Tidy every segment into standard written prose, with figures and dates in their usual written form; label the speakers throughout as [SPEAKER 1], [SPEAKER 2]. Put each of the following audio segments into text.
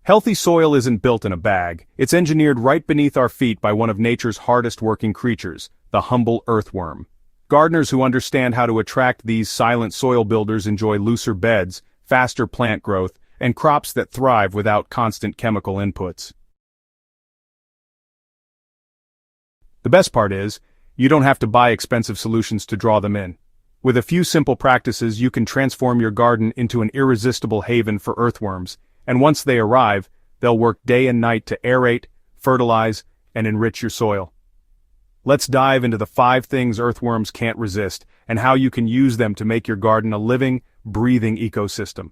[SPEAKER 1] Healthy soil isn't built in a bag, it's engineered right beneath our feet by one of nature's hardest working creatures, the humble earthworm. Gardeners who understand how to attract these silent soil builders enjoy looser beds, faster plant growth, and crops that thrive without constant chemical inputs. The best part is, you don't have to buy expensive solutions to draw them in. With a few simple practices, you can transform your garden into an irresistible haven for earthworms, and once they arrive, they'll work day and night to aerate, fertilize, and enrich your soil. Let's dive into the 5 things earthworms can't resist, and how you can use them to make your garden a living, breathing ecosystem.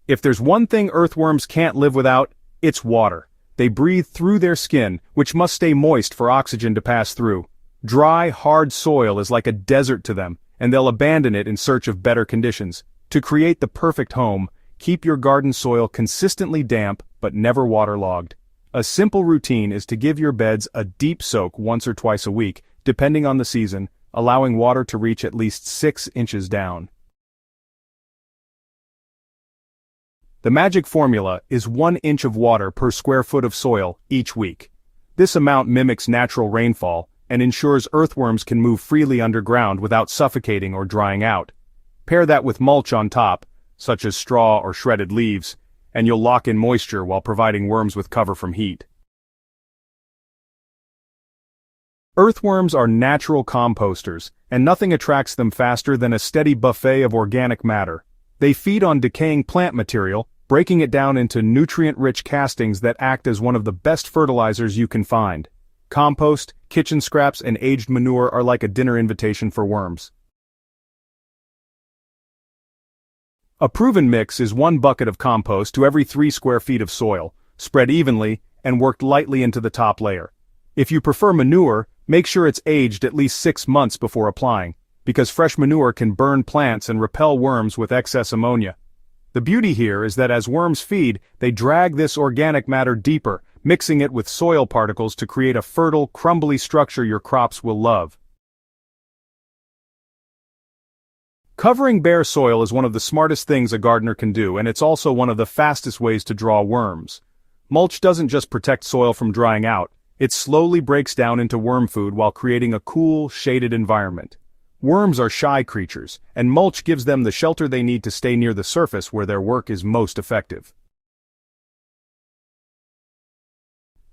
[SPEAKER 1] If there's one thing earthworms can't live without, it's water. They breathe through their skin, which must stay moist for oxygen to pass through. Dry, hard soil is like a desert to them, and they'll abandon it in search of better conditions. To create the perfect home, keep your garden soil consistently damp but never waterlogged. A simple routine is to give your beds a deep soak once or twice a week, depending on the season, allowing water to reach at least 6 inches down. The magic formula is 1 inch of water per square foot of soil each week. This amount mimics natural rainfall and ensures earthworms can move freely underground without suffocating or drying out. Pair that with mulch on top, such as straw or shredded leaves, and you'll lock in moisture while providing worms with cover from heat. Earthworms are natural composters, and nothing attracts them faster than a steady buffet of organic matter. They feed on decaying plant material, breaking it down into nutrient-rich castings that act as one of the best fertilizers you can find. Compost, kitchen scraps, and aged manure are like a dinner invitation for worms. A proven mix is 1 bucket of compost to every 3 square feet of soil, spread evenly, and worked lightly into the top layer. If you prefer manure, make sure it's aged at least 6 months before applying, because fresh manure can burn plants and repel worms with excess ammonia. The beauty here is that as worms feed, they drag this organic matter deeper, mixing it with soil particles to create a fertile, crumbly structure your crops will love. Covering bare soil is one of the smartest things a gardener can do, and it's also one of the fastest ways to draw worms. Mulch doesn't just protect soil from drying out, it slowly breaks down into worm food while creating a cool, shaded environment. Worms are shy creatures, and mulch gives them the shelter they need to stay near the surface where their work is most effective.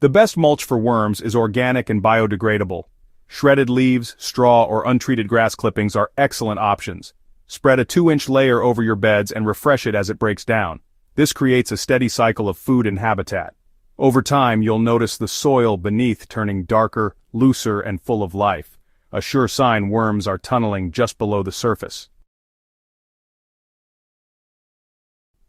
[SPEAKER 1] The best mulch for worms is organic and biodegradable. Shredded leaves, straw, or untreated grass clippings are excellent options. Spread a 2-inch layer over your beds and refresh it as it breaks down. This creates a steady cycle of food and habitat. Over time, you'll notice the soil beneath turning darker, looser, and full of life, a sure sign worms are tunneling just below the surface.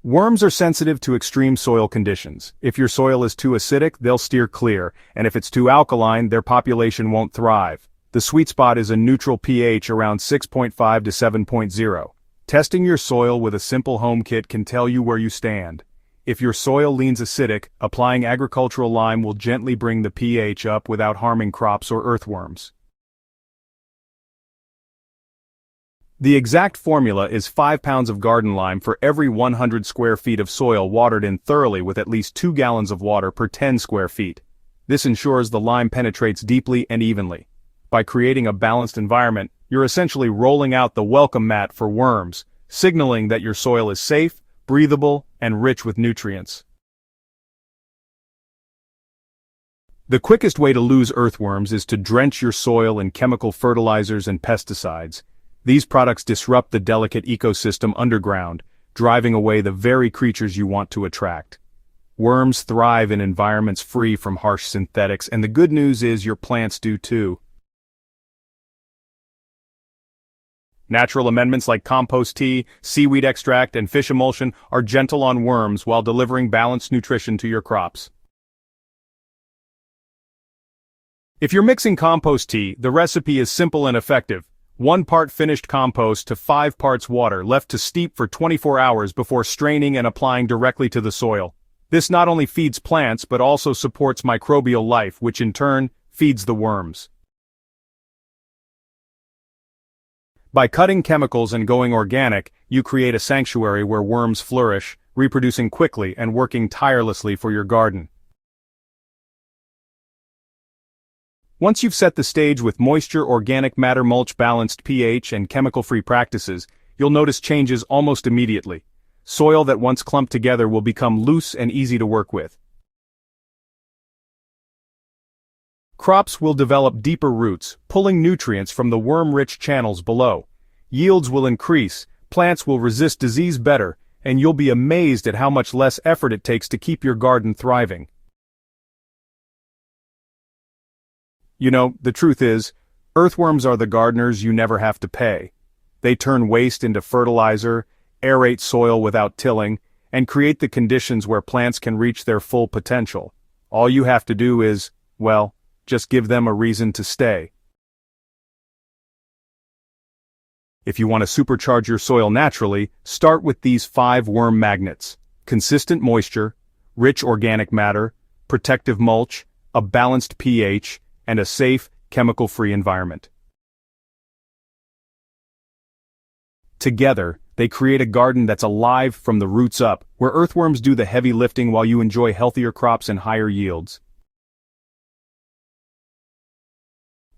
[SPEAKER 1] Worms are sensitive to extreme soil conditions. If your soil is too acidic, they'll steer clear, and if it's too alkaline, their population won't thrive. The sweet spot is a neutral pH around 6.5 to 7.0. Testing your soil with a simple home kit can tell you where you stand. If your soil leans acidic, applying agricultural lime will gently bring the pH up without harming crops or earthworms. The exact formula is 5 pounds of garden lime for every 100 square feet of soil watered in thoroughly with at least 2 gallons of water per 10 square feet. This ensures the lime penetrates deeply and evenly. By creating a balanced environment, you're essentially rolling out the welcome mat for worms, signaling that your soil is safe, breathable, and rich with nutrients. The quickest way to lose earthworms is to drench your soil in chemical fertilizers and pesticides. These products disrupt the delicate ecosystem underground, driving away the very creatures you want to attract. Worms thrive in environments free from harsh synthetics, and the good news is your plants do too. Natural amendments like compost tea, seaweed extract, and fish emulsion are gentle on worms while delivering balanced nutrition to your crops. If you're mixing compost tea, the recipe is simple and effective. 1 part finished compost to 5 parts water left to steep for 24 hours before straining and applying directly to the soil. This not only feeds plants but also supports microbial life, which in turn feeds the worms. By cutting chemicals and going organic, you create a sanctuary where worms flourish, reproducing quickly and working tirelessly for your garden. Once you've set the stage with moisture, organic matter, mulch, balanced pH, and chemical-free practices, you'll notice changes almost immediately. Soil that once clumped together will become loose and easy to work with. Crops will develop deeper roots, pulling nutrients from the worm-rich channels below. Yields will increase, plants will resist disease better, and you'll be amazed at how much less effort it takes to keep your garden thriving. You know, the truth is, earthworms are the gardeners you never have to pay. They turn waste into fertilizer, aerate soil without tilling, and create the conditions where plants can reach their full potential. All you have to do is, well, just give them a reason to stay. If you want to supercharge your soil naturally, start with these 5 worm magnets: consistent moisture, rich organic matter, protective mulch, a balanced pH, and a safe, chemical-free environment. Together, they create a garden that's alive from the roots up, where earthworms do the heavy lifting while you enjoy healthier crops and higher yields.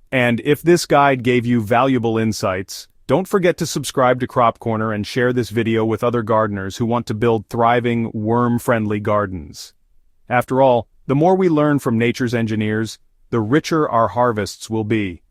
[SPEAKER 1] And if this guide gave you valuable insights, don't forget to subscribe to Crop Corner and share this video with other gardeners who want to build thriving, worm-friendly gardens. After all, the more we learn from nature's engineers, the richer our harvests will be.